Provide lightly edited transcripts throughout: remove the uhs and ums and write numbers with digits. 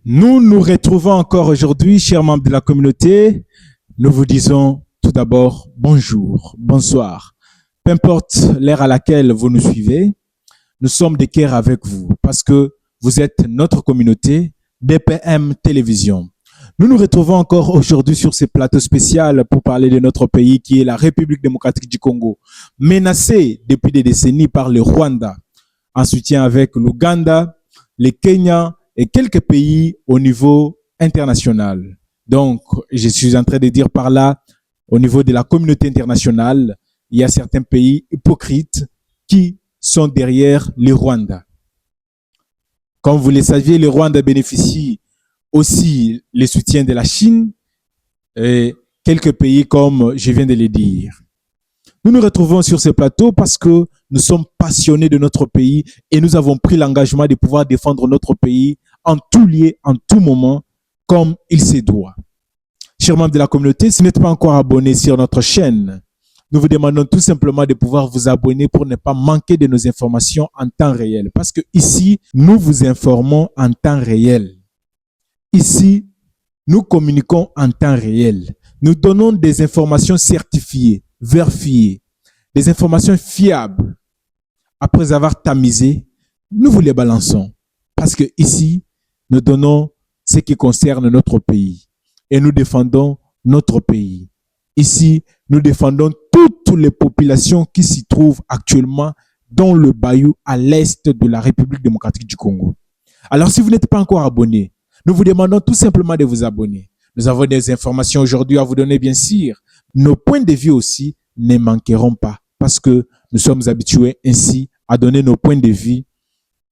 Nous nous retrouvons encore aujourd'hui, chers membres de la communauté. Nous vous disons tout d'abord bonjour, bonsoir. Peu importe l'ère à laquelle vous nous suivez, nous sommes de cœur avec vous parce que vous êtes notre communauté DPM Télévision. Nous nous retrouvons encore aujourd'hui sur ce plateau spécial pour parler de notre pays qui est la République démocratique du Congo, menacée depuis des décennies par le Rwanda, en soutien avec l'Ouganda, le Kenya et quelques pays au niveau international. Donc, je suis en train de dire par là, au niveau de la communauté internationale, il y a certains pays hypocrites qui sont derrière le Rwanda. Comme vous le saviez, le Rwanda bénéficie aussi le soutien de la Chine et quelques pays comme je viens de le dire. Nous nous retrouvons sur ce plateau parce que nous sommes passionnés de notre pays et nous avons pris l'engagement de pouvoir défendre notre pays en tout lieu, en tout moment, comme il se doit. Chers membres de la communauté, si vous n'êtes pas encore abonnés sur notre chaîne, nous vous demandons tout simplement de pouvoir vous abonner pour ne pas manquer de nos informations en temps réel. Parce que ici, nous vous informons en temps réel. Ici, nous communiquons en temps réel. Nous donnons des informations certifiées, vérifiées, des informations fiables. Après avoir tamisé, nous vous les balançons. Parce que ici, nous donnons ce qui concerne notre pays. Et nous défendons notre pays. Ici, nous défendons toutes les populations qui s'y trouvent actuellement dans le bayou à l'est de la République démocratique du Congo. Alors, si vous n'êtes pas encore abonné, nous vous demandons tout simplement de vous abonner. Nous avons des informations aujourd'hui à vous donner, bien sûr. Nos points de vue aussi ne manqueront pas parce que nous sommes habitués ainsi à donner nos points de vue,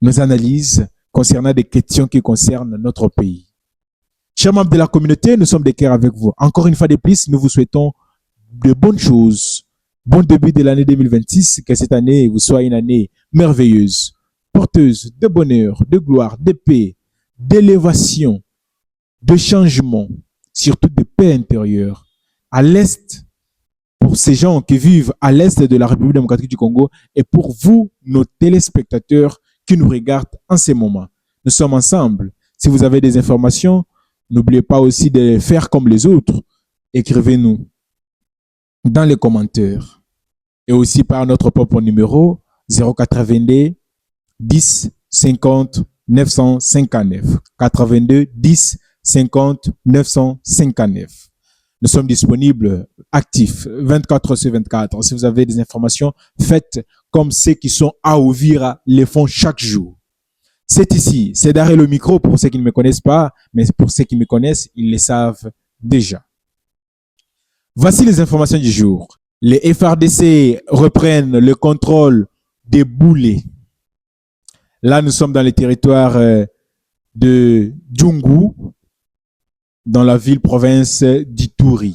nos analyses concernant des questions qui concernent notre pays. Chers membres de la communauté, nous sommes de cœur avec vous. Encore une fois de plus, nous vous souhaitons de bonnes choses. Bon début de l'année 2026, que cette année vous soit une année merveilleuse, porteuse de bonheur, de gloire, de paix, d'élévation, de changement, surtout de paix intérieure. À l'Est, pour ces gens qui vivent à l'Est de la République démocratique du Congo et pour vous, nos téléspectateurs qui nous regardent en ces moments. Nous sommes ensemble. Si vous avez des informations, n'oubliez pas aussi de faire comme les autres. Écrivez-nous dans les commentaires et aussi par notre propre numéro 082 10 50 959 82 10 50 959. Nous sommes disponibles, actifs, 24 sur 24. Si vous avez des informations, faites comme ceux qui sont à Ouvira les font chaque jour. C'est ici, c'est derrière le micro pour ceux qui ne me connaissent pas, mais pour ceux qui me connaissent, ils le savent déjà. Voici les informations du jour. Les FRDC reprennent le contrôle des boulets. Là, nous sommes dans le territoire de Djungu, dans la ville-province d'Ituri.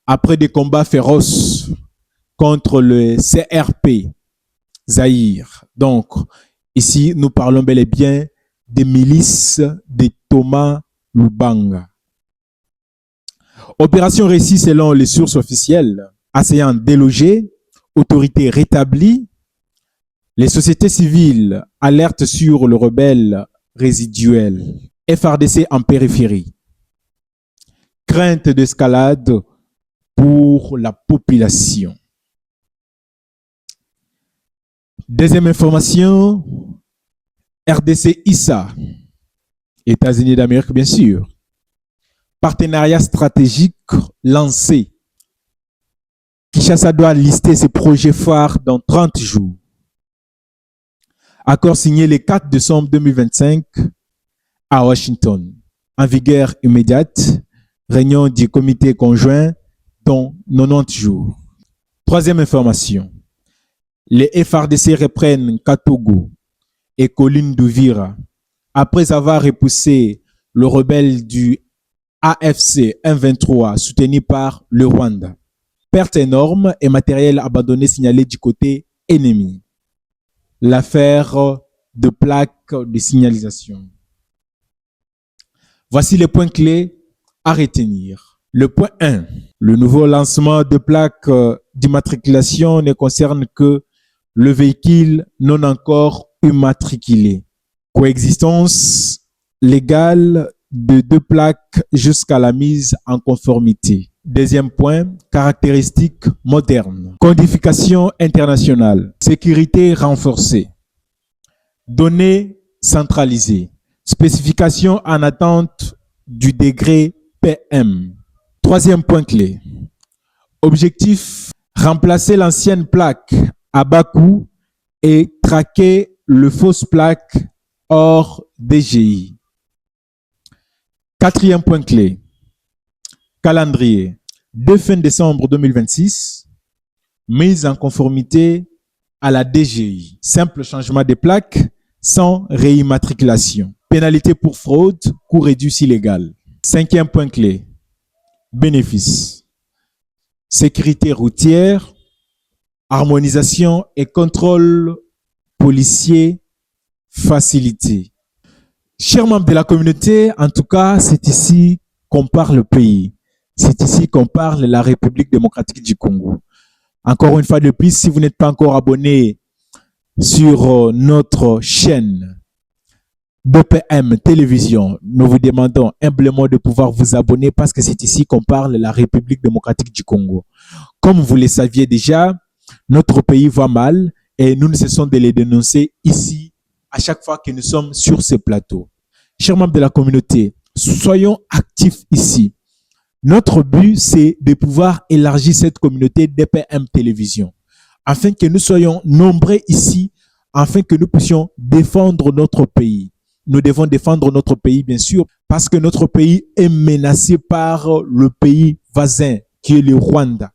Après des combats féroces contre le CRP, Zaïre. Donc, ici, nous parlons bel et bien des milices de Thomas Lubanga. Opération réussie selon les sources officielles. Assaillants délogés, autorités rétablies, les sociétés civiles alertent sur le rebelle résiduel. FRDC en périphérie. Crainte d'escalade pour la population. Deuxième information, RDC ISA, États-Unis d'Amérique bien sûr. Partenariat stratégique lancé. Kinshasa doit lister ses projets phares dans 30 jours. Accord signé le 4 décembre 2025 à Washington. En vigueur immédiate, réunion du comité conjoint dans 90 jours. Troisième information. Les FRDC reprennent Katogo et Colline d'Uvira après avoir repoussé le rebelle du AFC M23 soutenu par le Rwanda. Perte énorme et matériel abandonné signalé du côté ennemi. L'affaire de plaques de signalisation. Voici les points clés à retenir. Le point 1. Le nouveau lancement de plaques d'immatriculation ne concerne que le véhicule non encore immatriculé. Coexistence légale de deux plaques jusqu'à la mise en conformité. Deuxième point, caractéristiques modernes. Codification internationale. Sécurité renforcée. Données centralisées. Spécification en attente du degré PM. Troisième point clé. Objectif, remplacer l'ancienne plaque à bas coût et traquer le fausse plaque hors DGI. Quatrième point clé. Calendrier. Dès fin décembre 2026, mise en conformité à la DGI. Simple changement des plaques sans réimmatriculation. Pénalité pour fraude, coût réduit si légal. Cinquième point clé. Bénéfices. Sécurité routière, harmonisation et contrôle policier facilité. Chers membres de la communauté, en tout cas, c'est ici qu'on parle le pays. C'est ici qu'on parle la République démocratique du Congo. Encore une fois de plus, si vous n'êtes pas encore abonné sur notre chaîne BPM Télévision, nous vous demandons humblement de pouvoir vous abonner parce que c'est ici qu'on parle la République démocratique du Congo. Comme vous le saviez déjà, notre pays va mal et nous ne cessons de les dénoncer ici à chaque fois que nous sommes sur ce plateau. Chers membres de la communauté, soyons actifs ici. Notre but, c'est de pouvoir élargir cette communauté d'EPM Télévision, afin que nous soyons nombreux ici, afin que nous puissions défendre notre pays. Nous devons défendre notre pays, bien sûr, parce que notre pays est menacé par le pays voisin, qui est le Rwanda.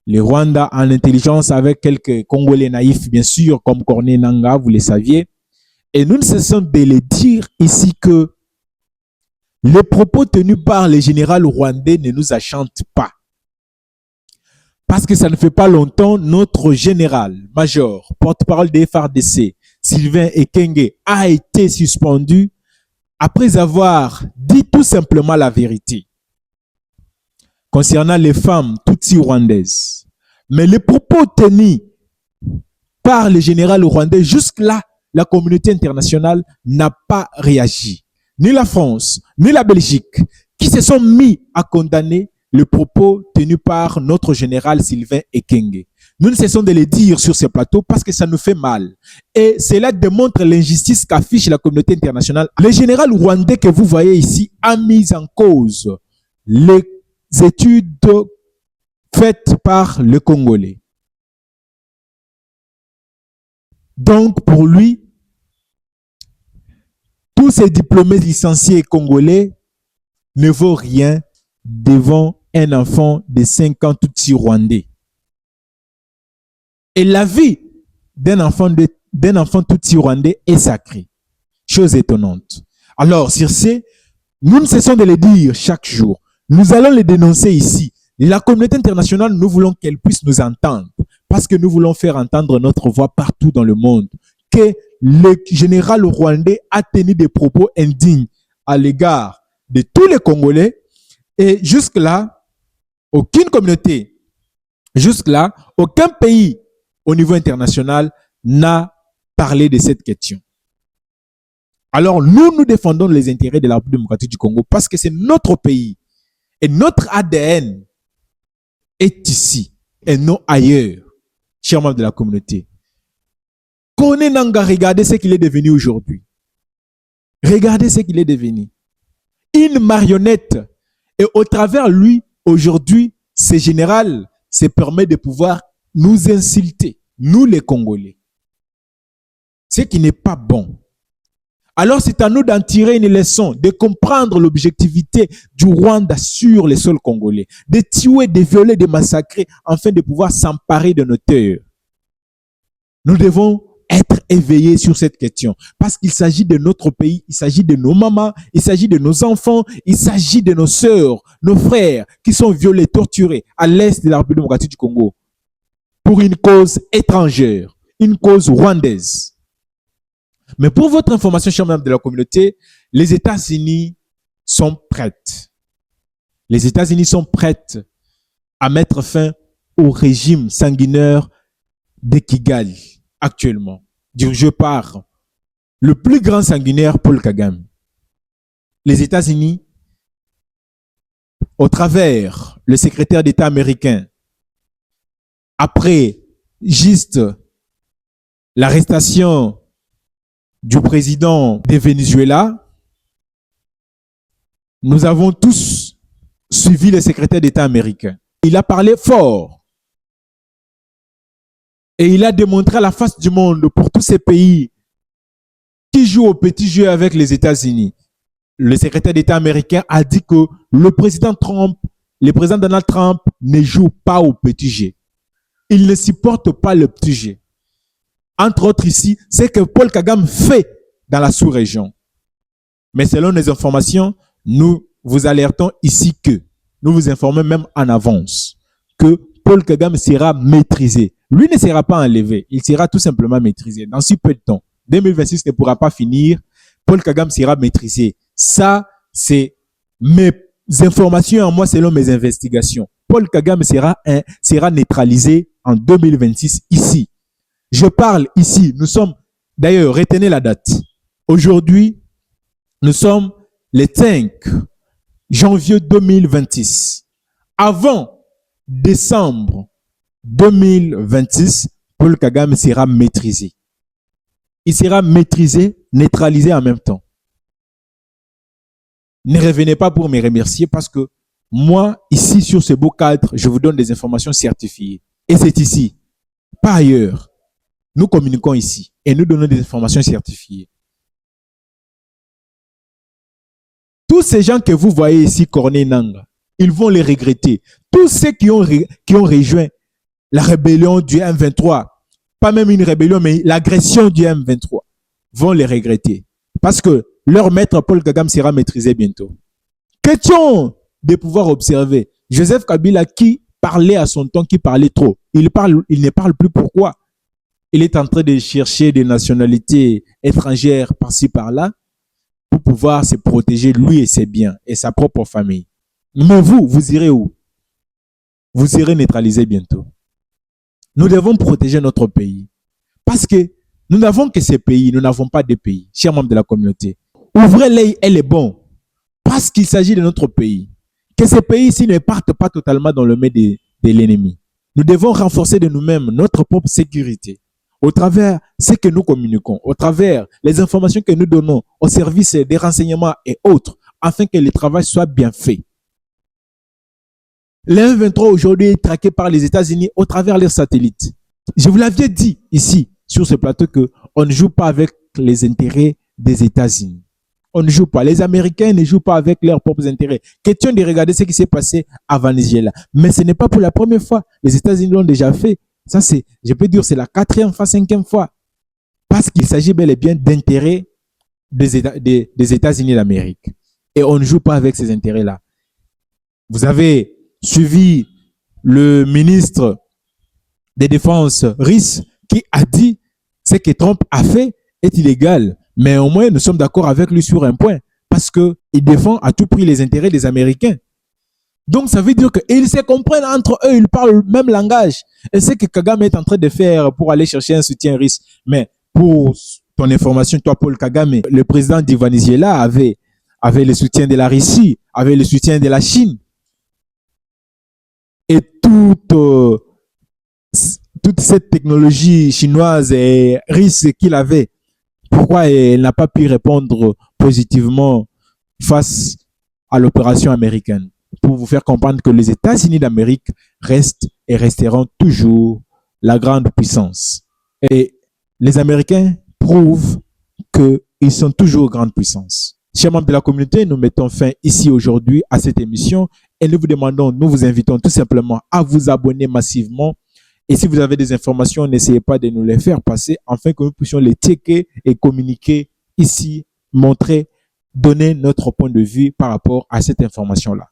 Le Rwanda en intelligence avec quelques Congolais naïfs, bien sûr, comme Corneille Nangaa, vous le saviez. Et nous ne cessons de le dire ici que les propos tenus par le général rwandais ne nous enchantent pas. Parce que ça ne fait pas longtemps, notre général, major, porte-parole des FARDC, Sylvain Ekenge, a été suspendu après avoir dit tout simplement la vérité concernant les femmes tutsi rwandaises. Mais les propos tenus par le général rwandais, jusque-là, la communauté internationale n'a pas réagi. Ni la France, ni la Belgique, qui se sont mis à condamner le propos tenu par notre général Sylvain Ekenge. Nous ne cessons de le dire sur ce plateau parce que ça nous fait mal. Et cela démontre l'injustice qu'affiche la communauté internationale. Le général rwandais que vous voyez ici a mis en cause les études faites par le Congolais. Donc, pour lui, tous ces diplômés licenciés congolais ne vaut rien devant un enfant de 5 ans tutsi rwandais. Et la vie d'un enfant tutsi rwandais est sacrée. Chose étonnante. Alors, sur ce, nous ne cessons de le dire chaque jour. Nous allons le dénoncer ici. La communauté internationale, nous voulons qu'elle puisse nous entendre parce que nous voulons faire entendre notre voix partout dans le monde. Que le général rwandais a tenu des propos indignes à l'égard de tous les Congolais et jusque-là, aucune communauté, jusque-là, aucun pays au niveau international n'a parlé de cette question. Alors nous défendons les intérêts de la République démocratique du Congo parce que c'est notre pays et notre ADN est ici et non ailleurs, chers membres de la communauté. Corneille Nangaa, regardez ce qu'il est devenu aujourd'hui. Regardez ce qu'il est devenu. Une marionnette. Et au travers lui, aujourd'hui, ce général se permet de pouvoir nous insulter, nous les Congolais. Ce qui n'est pas bon. Alors c'est à nous d'en tirer une leçon, de comprendre l'objectivité du Rwanda sur les sols congolais, de tuer, de violer, de massacrer, afin de pouvoir s'emparer de nos terres. Nous devons être éveillés sur cette question. Parce qu'il s'agit de notre pays, il s'agit de nos mamans, il s'agit de nos enfants, il s'agit de nos sœurs, nos frères qui sont violés, torturés à l'est de la République démocratique du Congo pour une cause étrangère, une cause rwandaise. Mais pour votre information, chers membres de la communauté, les États-Unis sont prêts. Les États-Unis sont prêts à mettre fin au régime sanguinaire de Kigali actuellement, dirigé par le plus grand sanguinaire Paul Kagame. les États-Unis, au travers le secrétaire d'État américain, après juste l'arrestation du président de Venezuela, nous avons tous suivi le secrétaire d'État américain. Il a parlé fort et il a démontré à la face du monde pour tous ces pays qui jouent au petit jeu avec les États-Unis. Le secrétaire d'État américain a dit que le président Donald Trump ne joue pas au petit jeu. Il ne supporte pas le petit jeu. Entre autres ici, c'est que Paul Kagame fait dans la sous-région. Mais selon les informations, nous vous alertons ici que, nous vous informons même en avance, que Paul Kagame sera maîtrisé. Lui ne sera pas enlevé, il sera tout simplement maîtrisé. Dans si peu de temps, 2026 ne pourra pas finir, Paul Kagame sera maîtrisé. Ça, c'est mes informations en moi selon mes investigations. Paul Kagame sera neutralisé en 2026 ici. Je parle ici, nous sommes, d'ailleurs, retenez la date. Aujourd'hui, nous sommes le 5 janvier 2026. Avant décembre 2026, Paul Kagame sera maîtrisé. Il sera maîtrisé, neutralisé en même temps. Ne revenez pas pour me remercier parce que moi, ici, sur ce beau cadre, je vous donne des informations certifiées. Et c'est ici, pas ailleurs. Nous communiquons ici et nous donnons des informations certifiées. Tous ces gens que vous voyez ici, Corneille Nangaa, ils vont les regretter. Tous ceux qui ont rejoint la rébellion du M23, pas même une rébellion, mais l'agression du M23, vont les regretter. Parce que leur maître Paul Kagame sera maîtrisé bientôt. Question de pouvoir observer Joseph Kabila qui parlait à son temps, qui parlait trop. Il ne parle plus pourquoi. Il est en train de chercher des nationalités étrangères par-ci par-là pour pouvoir se protéger lui et ses biens et sa propre famille. Mais vous irez où? Vous irez neutraliser bientôt. Nous devons protéger notre pays. Parce que nous n'avons que ces pays, nous n'avons pas de pays, chers membres de la communauté. Ouvrez l'œil, elle est bon. Parce qu'il s'agit de notre pays. Que ces pays-ci ne partent pas totalement dans le main de l'ennemi. Nous devons renforcer de nous-mêmes notre propre sécurité. Au travers ce que nous communiquons, au travers les informations que nous donnons aux services des renseignements et autres, afin que le travail soit bien fait. Le M23 aujourd'hui est traqué par les États-Unis au travers leurs satellites. Je vous l'avais dit ici, sur ce plateau, qu'on ne joue pas avec les intérêts des États-Unis. On ne joue pas. Les Américains ne jouent pas avec leurs propres intérêts. Question de regarder ce qui s'est passé à Venezuela. Mais ce n'est pas pour la première fois. Les États-Unis l'ont déjà fait. Ça, c'est, je peux dire, c'est la 4e fois, 5e fois. Parce qu'il s'agit bel et bien d'intérêts des États-Unis d'Amérique. Et on ne joue pas avec ces intérêts-là. Vous avez suivi le ministre des Défenses russe qui a dit ce que Trump a fait est illégal. Mais au moins, nous sommes d'accord avec lui sur un point. Parce qu'il défend à tout prix les intérêts des Américains. Donc, ça veut dire qu'ils se comprennent entre eux, ils parlent le même langage. Et c'est ce que Kagame est en train de faire pour aller chercher un soutien russe. Mais pour ton information, toi, Paul Kagame, le président du Venezuela avait le soutien de la Russie, avait le soutien de la Chine. Et toute cette technologie chinoise et russe qu'il avait, pourquoi elle n'a pas pu répondre positivement face à l'opération américaine? Pour vous faire comprendre que les États-Unis d'Amérique restent et resteront toujours la grande puissance. Et les Américains prouvent qu'ils sont toujours grande puissance. Chers membres de la communauté, nous mettons fin ici aujourd'hui à cette émission et nous vous invitons tout simplement à vous abonner massivement. Et si vous avez des informations, n'essayez pas de nous les faire passer afin que nous puissions les checker et communiquer ici, montrer, donner notre point de vue par rapport à cette information-là.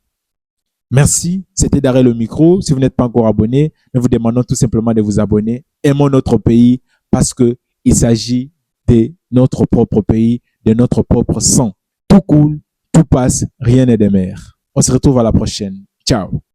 Merci, c'était Darrell le micro. Si vous n'êtes pas encore abonné, nous vous demandons tout simplement de vous abonner. Aimons notre pays parce qu'il s'agit de notre propre pays, de notre propre sang. Tout coule, tout passe, rien n'est de mer. On se retrouve à la prochaine. Ciao.